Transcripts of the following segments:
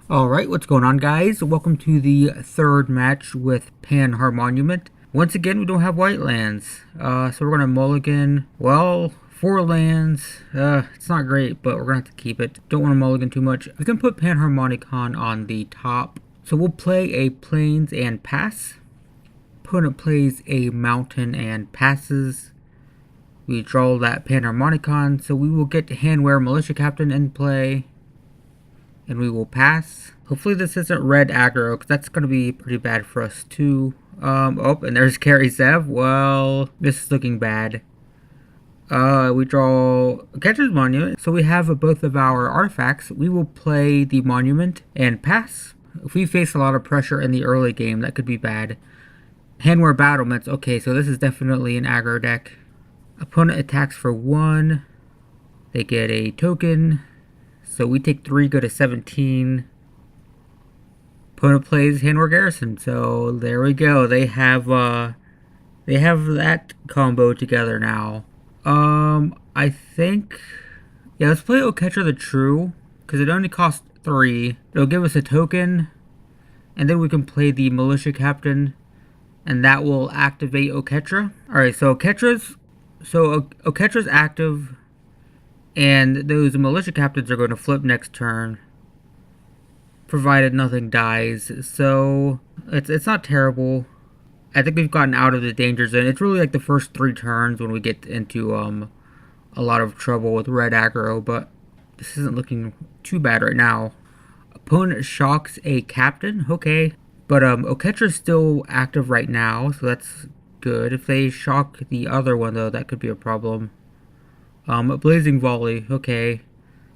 Alright, what's going on, guys? Welcome to the third match with Panharmonument. Once again, we don't have white lands. So we're gonna mulligan, well, 4 lands. It's not great, but we're gonna have to keep it. Don't want to mulligan too much. We can put Panharmonicon on the top. So we'll play a plains and pass. Opponent plays a mountain and passes. We draw that Panharmonicon, so we will get Handwear Militia Captain in play. And we will pass. Hopefully this isn't red aggro, because that's going to be pretty bad for us too. Oh, and there's Carry Sev. Well, this is looking bad. We draw a Catcher's Monument. So we have both of our artifacts. We will play the Monument and pass. If we face a lot of pressure in the early game, that could be bad. Handwear Battlements. Okay, so this is definitely an aggro deck. Opponent attacks for 1. They get a token. So we take 3, go to 17. Opponent plays Handwear Garrison. So there we go. They have that combo together now. I think, yeah, let's play Oketra the True, because it only costs 3. It'll give us a token, and then we can play the Militia Captain, and that will activate Oketra. Alright, so Oketra's active, and those Militia Captains are going to flip next turn, provided nothing dies. So it's not terrible. I think we've gotten out of the danger zone. It's really like the first 3 turns when we get into a lot of trouble with red aggro, but this isn't looking too bad right now. Opponent shocks a captain, okay, but Oketra's still active right now, so that's good. If they shock the other one though, that could be a problem. Blazing Volley, okay,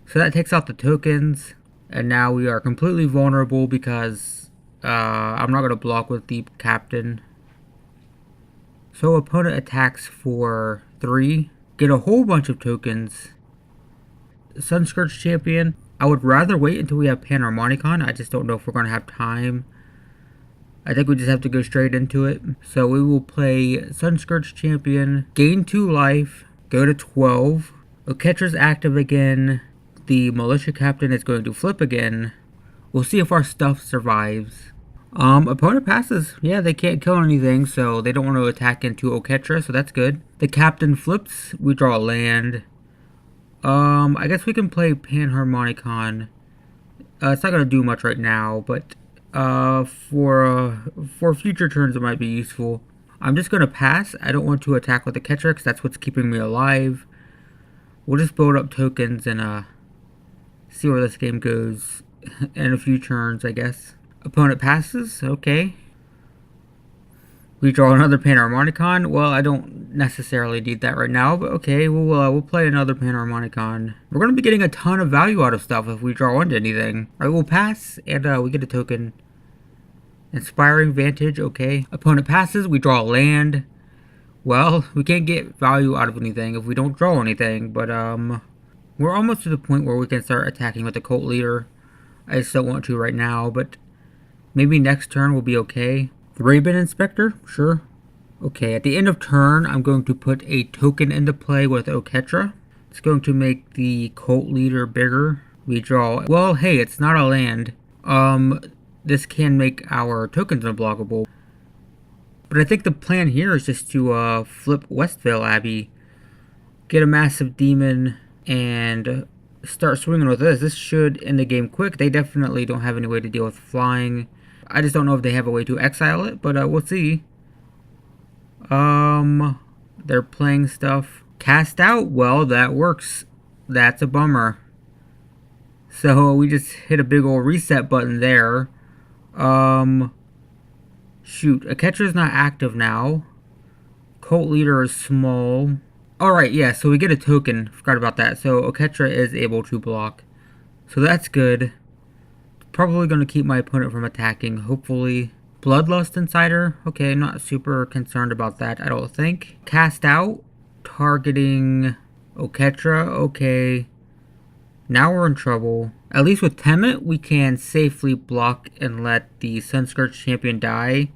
so that takes out the tokens, and now we are completely vulnerable because I'm not going to block with the captain. So opponent attacks for 3, get a whole bunch of tokens. Sunscourge Champion, I would rather wait until we have Panharmonicon. I just don't know if we're going to have time. I think we just have to go straight into it. So we will play Sunscourge Champion, gain 2 life, go to 12. Oketra's active again. The Militia Captain is going to flip again. We'll see if our stuff survives. Opponent passes. Yeah, they can't kill anything, so they don't want to attack into Oketra, so that's good. The Captain flips. We draw a land. I guess we can play Panharmonicon. It's not going to do much right now, but for future turns it might be useful. I'm just going to pass. I don't want to attack with the catcher because that's what's keeping me alive. We'll just build up tokens and see where this game goes in a few turns, I guess. Opponent passes. Okay. We draw another Panharmonicon. Well, I don't necessarily need that right now, but okay, we'll play another Panharmonicon. We're going to be getting a ton of value out of stuff if we draw into anything. Alright, we'll pass, and we get a token. Inspiring Vantage, okay. Opponent passes, we draw a land. Well, we can't get value out of anything if we don't draw anything, but we're almost to the point where we can start attacking with the Cult Leader. I just don't want to right now, but maybe next turn will be okay. The Raven Inspector, sure. Okay, at the end of turn, I'm going to put a token into play with Oketra. It's going to make the Cult Leader bigger. We draw, well, hey, it's not a land. This can make our tokens unblockable. But I think the plan here is just to flip Westvale Abbey, get a massive demon, and start swinging with this. This should end the game quick. They definitely don't have any way to deal with flying. I just don't know if they have a way to exile it, but we'll see. They're playing stuff. Cast out, well, that works. That's a bummer. So we just hit a big old reset button there. Shoot, Oketra's not active now. Cult Leader is small. Alright, yeah, so we get a token. Forgot about that. So Oketra is able to block. So that's good. Probably going to keep my opponent from attacking, hopefully. Bloodlust Insider. Okay, not super concerned about that, I don't think. Cast out. Targeting Oketra. Okay. Now we're in trouble. At least with Temet, we can safely block and let the Sunscourge Champion die.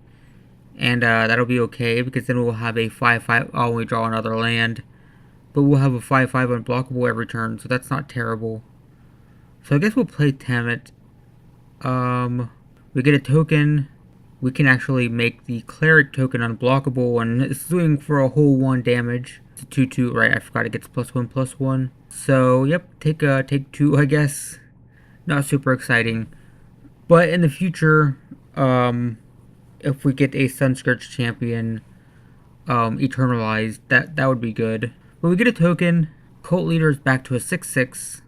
And that'll be okay, because then we'll have a 5-5. Oh, we draw another land. But we'll have a 5-5 unblockable every turn, so that's not terrible. So I guess we'll play Temet. We get a token. We can actually make the cleric token unblockable, and it's doing for a whole 1 damage. It's a 2/2, right? I forgot it gets +1/+1. So yep, take 2, I guess. Not super exciting, but in the future, if we get a Sunscourge champion, eternalized, that would be good. But we get a token. Cult leader is back to a 6/6,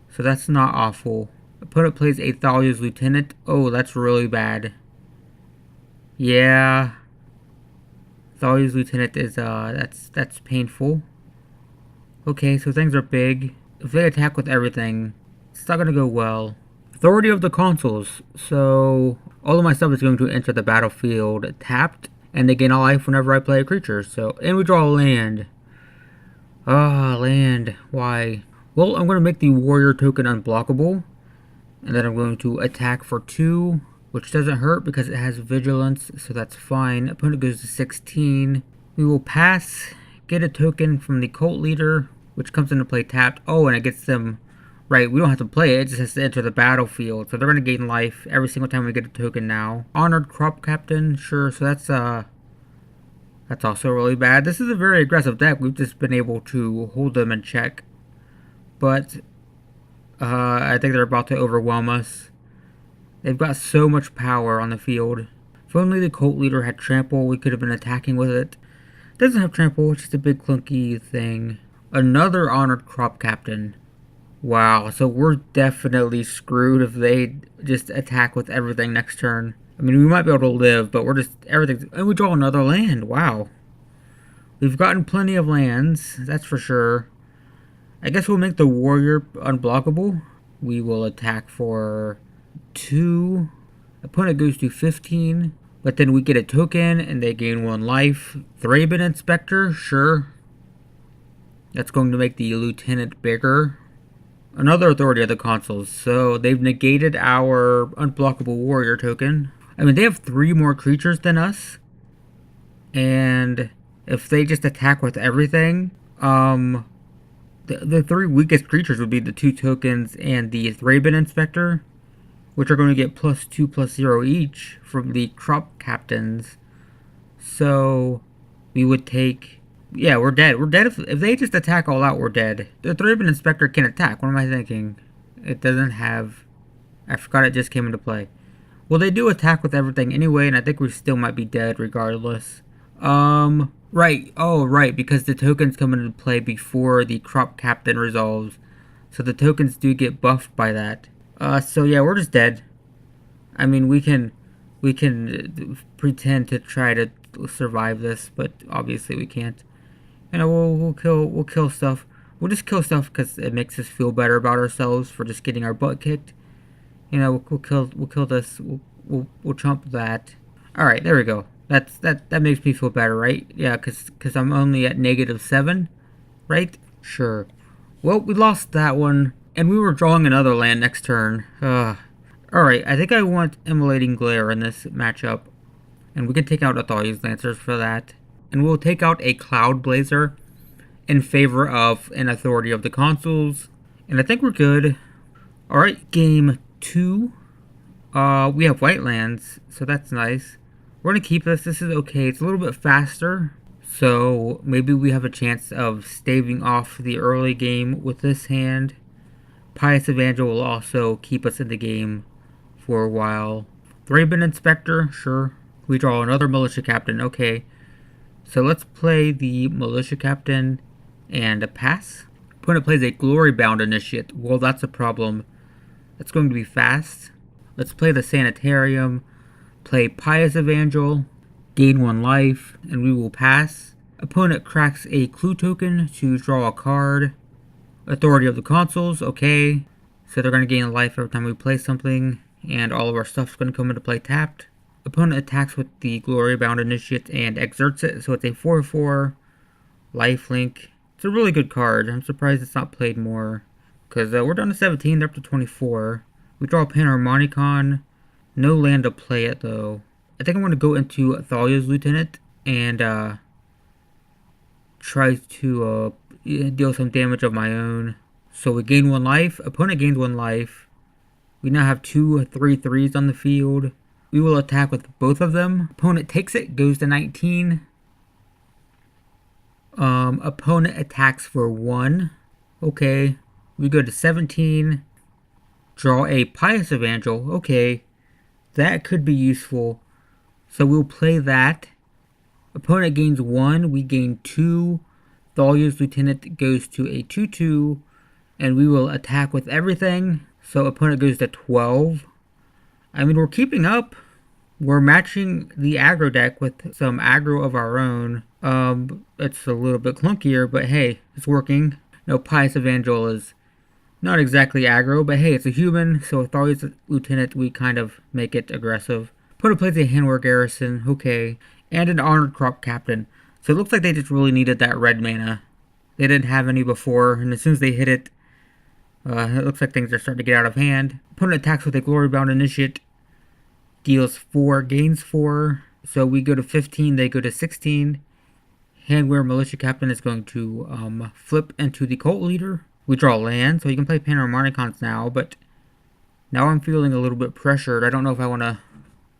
so that's not awful. Opponent plays a Thalia's lieutenant. Oh, that's really bad. Yeah, Thalia's lieutenant is that's painful. Okay, so things are big. If they attack with everything, it's not gonna go well. Authority of the consoles. So all of my stuff is going to enter the battlefield tapped, and they gain a life whenever I play a creature. So, and we draw a land. Land. Why? Well, I'm going to make the warrior token unblockable, and then I'm going to attack for 2, which doesn't hurt because it has vigilance, so that's fine. Opponent goes to 16. We will pass, get a token from the cult leader, which comes into play tapped. Oh, and it gets them. Right, we don't have to play it, it just has to enter the battlefield. So they're going to gain life every single time we get a token now. Honored Crop Captain, sure, so that's also really bad. This is a very aggressive deck. We've just been able to hold them in check. But I think they're about to overwhelm us. They've got so much power on the field. If only the cult leader had trample, we could have been attacking with it. It doesn't have trample, it's just a big clunky thing. Another Honored Crop Captain. Wow, so we're definitely screwed if they just attack with everything next turn. I mean, we might be able to live, but we're just everything. And we draw another land. Wow. We've gotten plenty of lands, that's for sure. I guess we'll make the warrior unblockable. We will attack for 2. Opponent goes to 15. But then we get a token and they gain 1 life. Thraben Inspector, sure. That's going to make the lieutenant bigger. Another authority of the consoles. So they've negated our unblockable warrior token. I mean, they have 3 more creatures than us. And if they just attack with everything, the 3 weakest creatures would be the 2 tokens and the Thraben Inspector, which are going to get +2/+0 each from the crop captains. So we would take. Yeah, we're dead. We're dead if they just attack all out, we're dead. The Thraben Inspector can attack. What am I thinking? It doesn't have. I forgot it just came into play. Well, they do attack with everything anyway, and I think we still might be dead regardless. Right. Oh, right, because the tokens come into play before the crop captain resolves. So the tokens do get buffed by that. So yeah, we're just dead. I mean, we can pretend to try to survive this, but obviously we can't. You know, we'll kill stuff. We'll just kill stuff because it makes us feel better about ourselves for just getting our butt kicked. You know, we'll kill this. We'll chomp that. All right, there we go. That makes me feel better, right? Yeah, because I'm only at -7, right? Sure. Well, we lost that one, and we were drawing another land next turn. Alright, I think I want Immolating Glare in this matchup. And we can take out Athalia's Lancers for that. And we'll take out a Cloud Blazer in favor of an Authority of the Consoles. And I think we're good. Alright, game 2. We have white lands, so that's nice. We're going to keep this. This is okay. It's a little bit faster. So maybe we have a chance of staving off the early game with this hand. Pious Evangel will also keep us in the game for a while. Thraben Inspector, sure. We draw another Militia Captain, okay. So let's play the Militia Captain and a pass. Opponent plays a Glory Bound Initiate. Well, that's a problem. That's going to be fast. Let's play the Sanitarium. Play Pious Evangel. Gain 1 life, and we will pass. Opponent cracks a clue token to draw a card. Authority of the Consoles, okay. So they're going to gain a life every time we play something, and all of our stuff's going to come into play tapped. Opponent attacks with the Glory Bound Initiate and exerts it, so it's a 4/4 lifelink. It's a really good card. I'm surprised it's not played more, because we're down to 17, they're up to 24. We draw Panharmonicon. No land to play it, though. I think I'm going to go into Thalia's Lieutenant and try to deal some damage of my own. So we gain 1 life. Opponent gains 1 life. We now have 2 3/3s on the field. We will attack with both of them. Opponent takes it, goes to 19. Opponent attacks for 1. Okay. We go to 17. Draw a Pious Evangel. Okay. That could be useful. So we'll play that. Opponent gains 1. We gain 2. Thalia's Lieutenant goes to a 2/2. And we will attack with everything. So opponent goes to 12. I mean, we're keeping up. We're matching the aggro deck with some aggro of our own. It's a little bit clunkier, but hey, it's working. No, Pious Evangel is not exactly aggro, but hey, it's a human, so with Thalia's Lieutenant, we kind of make it aggressive. Opponent plays a Handwear Garrison, okay, and an Honored Crop Captain. So it looks like they just really needed that red mana. They didn't have any before, and as soon as they hit it, it looks like things are starting to get out of hand. Opponent attacks with a Glory-Bound Initiate. Deals 4, gains 4. So we go to 15, they go to 16. Handwear Militia Captain is going to flip into the Cult Leader. We draw land, so you can play Panharmonicons now, but now I'm feeling a little bit pressured. I don't know if I want to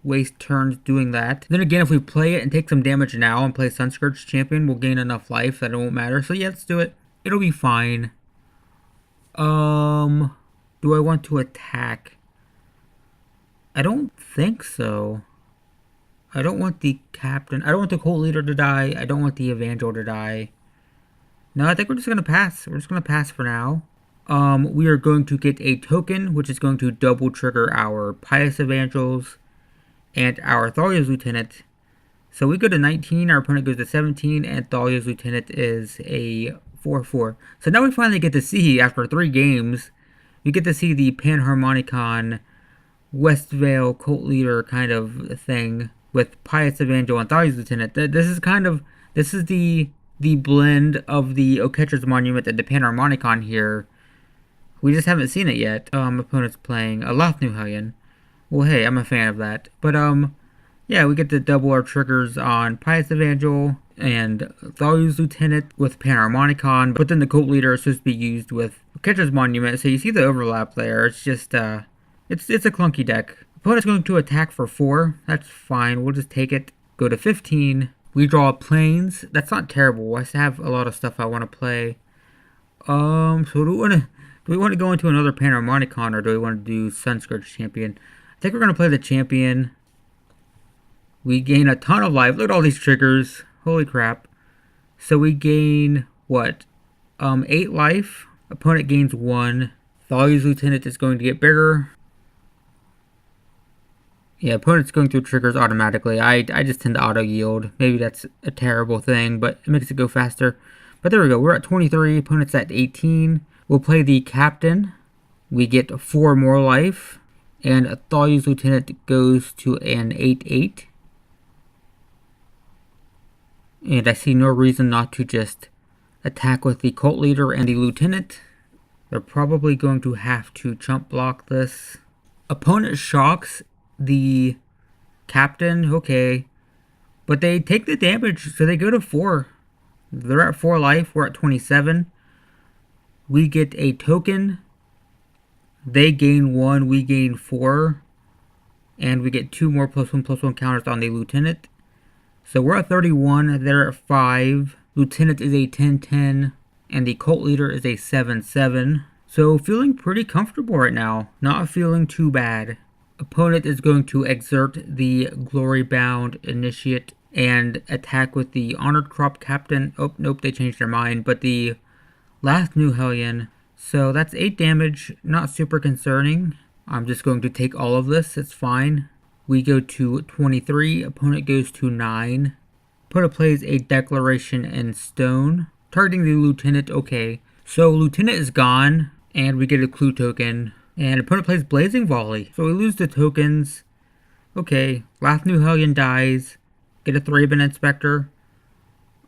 waste turns doing that. Then again, if we play it and take some damage now and play Sunscourge Champion, we'll gain enough life that it won't matter. So yeah, let's do it. It'll be fine. Do I want to attack? I don't think so. I don't want the captain. I don't want the Cult Leader to die. I don't want the Evangel to die. No, I think we're just going to pass. We're just going to pass for now. We are going to get a token, which is going to double trigger our Pious Evangels and our Thalia's Lieutenant. So we go to 19, our opponent goes to 17, and Thalia's Lieutenant is a 4/4. So now we finally get to see, after 3 games, we get to see the Panharmonicon Westvale Cult Leader kind of thing with Pious Evangel and Thalia's Lieutenant. This is the blend of the Oketcher's Monument and the Panharmonicon here. We just haven't seen it yet. Opponent's playing a Lothnu Hellion. Well, hey, I'm a fan of that. But yeah, we get to double our triggers on Pious Evangel and Thalia's Lieutenant with Panharmonicon, but then the Cult Leader is supposed to be used with Oketcher's Monument, so you see the overlap there. It's just it's a clunky deck. Opponent's going to attack for 4. That's fine. We'll just take it. Go to 15. We draw Plains. That's not terrible. I have a lot of stuff I want to play. So do we want to go into another Panharmonicon, or do we want to do Sunscourge Champion? I think we're going to play the Champion. We gain a ton of life. Look at all these triggers. Holy crap. So we gain, what? 8 life. Opponent gains 1. Thalia's Lieutenant is going to get bigger. Yeah, opponent's going through triggers automatically. I just tend to auto-yield. Maybe that's a terrible thing, but it makes it go faster. But there we go. We're at 23. Opponent's at 18. We'll play the Captain. We get 4 more life. And Thalia's Lieutenant goes to an 8/8. And I see no reason not to just attack with the Cult Leader and the Lieutenant. They're probably going to have to chump block this. Opponent shocks the Captain, okay. But they take the damage, so they go to 4. They're at 4 life, we're at 27. We get a token. They gain 1, we gain 4. And we get 2 more +1/+1 counters on the Lieutenant. So we're at 31, they're at 5. Lieutenant is a 10/10, and the Cult Leader is a 7/7. So feeling pretty comfortable right now. Not feeling too bad. Opponent is going to exert the Glory-Bound Initiate and attack with the Honored Crop Captain. Oh, nope, they changed their mind. But the Lothnu Hellion. So that's 8 damage. Not super concerning. I'm just going to take all of this. It's fine. We go to 23. Opponent goes to 9. Opponent plays a Declaration in Stone. Targeting the Lieutenant. Okay. So Lieutenant is gone. And we get a clue token. And opponent plays Blazing Volley. So we lose the tokens. Okay. Lothnu Hellion dies. Get a Thraben Inspector.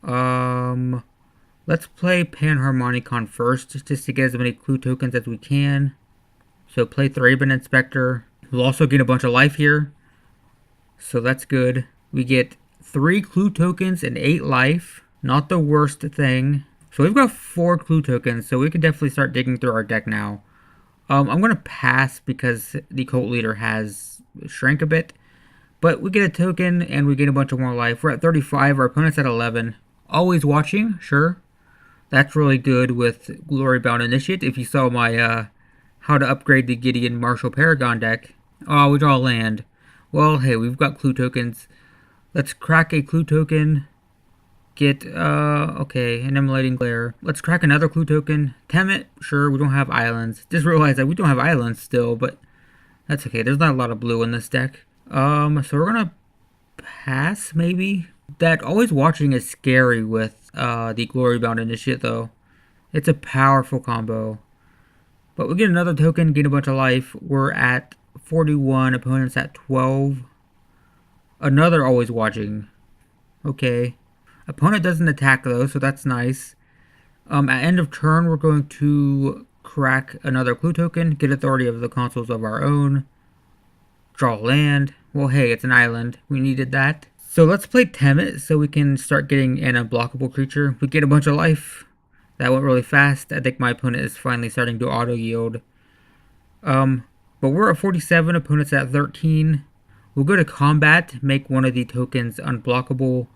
Let's play Panharmonicon first, just to get as many clue tokens as we can. So play Thraben Inspector. We'll also get a bunch of life here. So that's good. We get 3 clue tokens and 8 life. Not the worst thing. So we've got 4 clue tokens, so we could definitely start digging through our deck now. I'm gonna pass because the cult leader has shrank a bit. But we get a token and we gain a bunch of more life. We're at 35, our opponent's at 11. Always watching, sure. That's really good with Glory Bound Initiate. If you saw my how to upgrade the Gideon Marshall Paragon deck. Oh, we draw land. Well, hey, we've got clue tokens. Let's crack a clue token. Get, okay, an Emulating Glare. Let's crack another clue token. Temet, sure, we don't have islands. Just realized that we don't have islands still, but that's okay. There's not a lot of blue in this deck. So we're gonna pass, maybe? That always watching is scary with the Glory Bound Initiate, though. It's a powerful combo. But we get another token, gain a bunch of life. We're at 41, opponent's at 12. Another always watching. Okay. Opponent doesn't attack, though, so that's nice. At end of turn, we're going to crack another clue token, get authority of the consoles of our own. Draw land. Well, hey, it's an island. We needed that. So let's play Temet so we can start getting an unblockable creature. We get a bunch of life. That went really fast. I think my opponent is finally starting to auto yield. But we're at 47. Opponent's at 13. We'll go to combat. Make one of the tokens unblockable.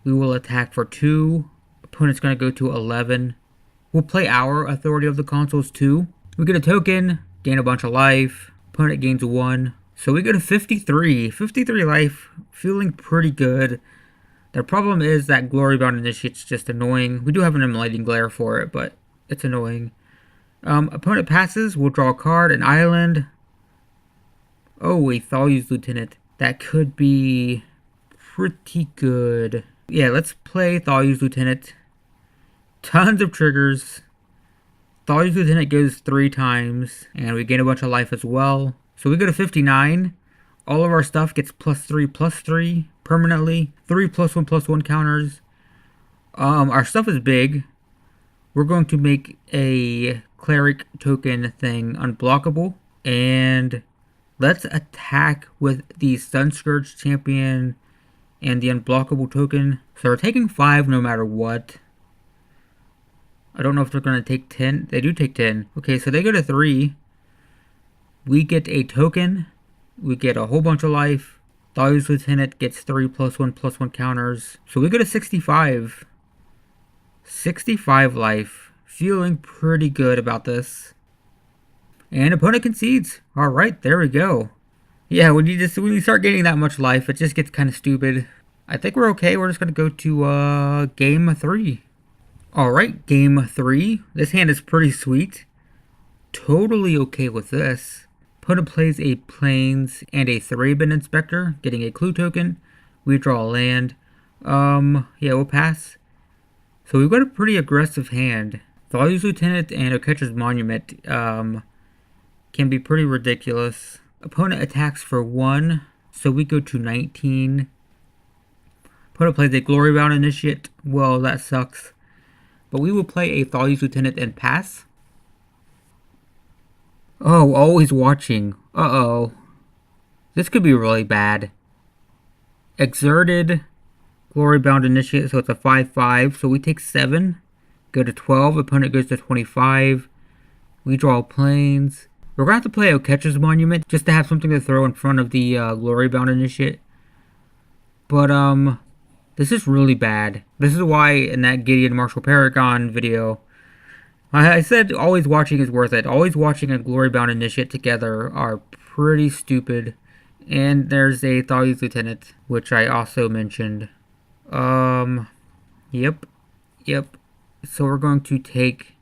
We will attack for 2. Opponent's going to go to 11. We'll play our authority of the consoles too. We get a token. Gain a bunch of life. Opponent gains 1. So we go to 53. 53 life, feeling pretty good. The problem is that Glory Bound Initiate's just annoying. We do have an Emulating Glare for it, but it's annoying. Opponent passes, we'll draw a card, an island. Oh, a Thalia's Lieutenant. That could be pretty good. Yeah, let's play Thalia's Lieutenant. Tons of triggers. Thalia's Lieutenant goes 3 times, and we gain a bunch of life as well. So we go to 59. All of our stuff gets +3/+3 permanently. 3 +1/+1 counters. Our stuff is big. We're going to make a cleric token thing unblockable. And let's attack with the Sunscourge champion and the unblockable token. So we're taking 5 no matter what. I don't know if they're going to take 10. They do take 10. Okay, so they go to 3. We get a token. We get a whole bunch of life. Thalia's Lieutenant gets 3 +1/+1 counters. So we go to 65. 65 life. Feeling pretty good about this. And opponent concedes. Alright, there we go. Yeah, when you start getting that much life, it just gets kind of stupid. I think we're okay. We're just going to go to game 3. Alright, game 3. This hand is pretty sweet. Totally okay with this. Opponent plays a Plains and a Thraben Inspector, getting a clue token. We draw a land. Yeah, we'll pass. So we've got a pretty aggressive hand. Thalia's Lieutenant and Oketch's Monument can be pretty ridiculous. Opponent attacks for 1, so we go to 19. Opponent plays a Glory Bound Initiate. Well, that sucks. But we will play a Thalia's Lieutenant and pass. Oh, always watching. Uh-oh. This could be really bad. Exerted. Glory Bound Initiate, so it's a 5/5. So we take 7. Go to 12. Opponent goes to 25. We draw Plains. We're going to have to play Oketch's Monument just to have something to throw in front of the Glory Bound Initiate. But, this is really bad. This is why in that Gideon Marshall Paragon video, I said always watching is worth it. Always watching and Glory Bound Initiate together are pretty stupid. And there's a Thalia's Lieutenant, which I also mentioned. Yep. So we're going to take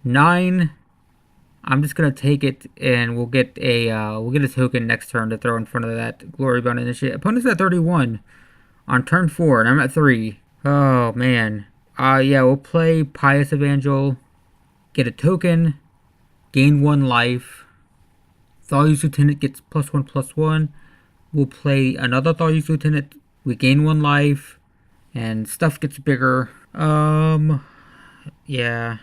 9. I'm just gonna take it, and we'll get a token next turn to throw in front of that Glory Bound Initiate. Opponent's at 31 on turn 4, and I'm at 3. Oh man. Yeah, we'll play Pious Evangel. Get a token, gain 1 life. Thalia's Lieutenant gets +1/+1. We'll play another Thalia's Lieutenant. We gain 1 life, and stuff gets bigger. Yeah.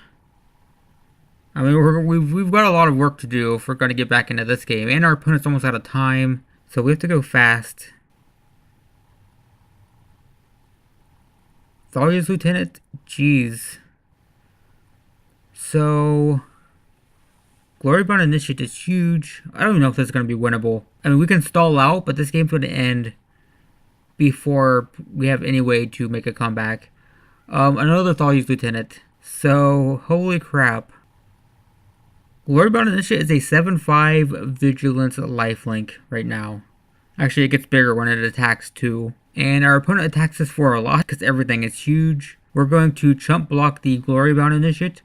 I mean, we've got a lot of work to do if we're going to get back into this game, and our opponent's almost out of time, so we have to go fast. Thalia's Lieutenant, jeez. So, Glory Bound Initiate is huge. I don't even know if this is going to be winnable. I mean, we can stall out, but this game's going to end before we have any way to make a comeback. Another Thalia's Lieutenant. So, holy crap. Glory Bound Initiate is a 7-5 Vigilance lifelink right now. Actually, it gets bigger when it attacks too. And our opponent attacks us for a lot because everything is huge. We're going to chump block the Glory Bound Initiate.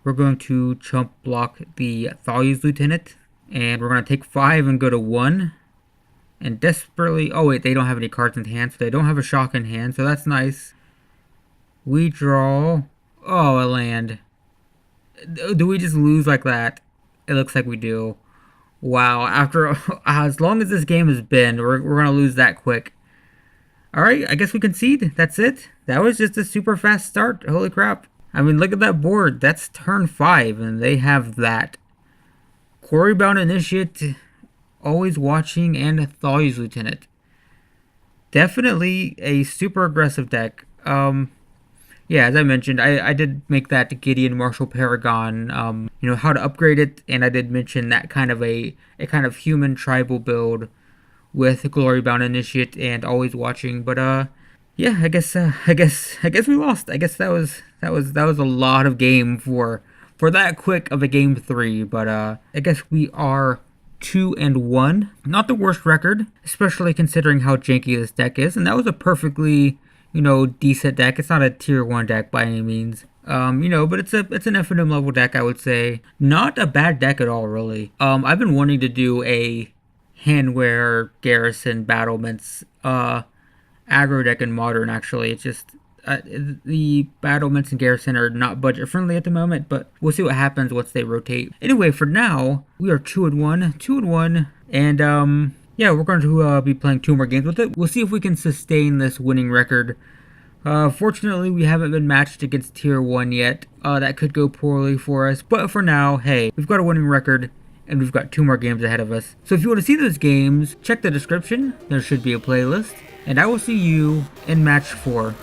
We're going to chump block the Thalia's Lieutenant. And we're going to take 5 and go to 1. And desperately... Oh wait, they don't have any cards in hand, so they don't have a shock in hand, so that's nice. We draw... Oh, a land. Do we just lose like that? It looks like we do. Wow, after as long as this game has been, we're gonna lose that quick. Alright, I guess we concede. That's it. That was just a super fast start. Holy crap. I mean, look at that board. That's turn 5, and they have that. Glory Bound Initiate, Always Watching, and Thalia's Lieutenant. Definitely a super aggressive deck. Yeah, as I mentioned, I did make that Gideon Marshall Paragon, you know, how to upgrade it, and I did mention that kind of a kind of human tribal build with Glory Bound Initiate and Always Watching. But yeah, I guess we lost. I guess that was a lot of game for that quick of a game 3. But I guess we are 2-1. Not the worst record, especially considering how janky this deck is, and that was a perfectly, you know, decent deck. It's not a tier 1 deck by any means. You know, but it's an FNM level deck, I would say. Not a bad deck at all, really. I've been wanting to do a Handwear Garrison Battlements aggro deck in Modern, actually. It's just the Battlements and Garrison are not budget friendly at the moment, but we'll see what happens once they rotate. Anyway, for now, we are 2-1, and yeah, we're going to be playing 2 more games with it. We'll see if we can sustain this winning record. Fortunately, we haven't been matched against Tier 1 yet. That could go poorly for us. But for now, hey, we've got a winning record, and we've got 2 more games ahead of us. So if you want to see those games, check the description. There should be a playlist. And I will see you in match 4.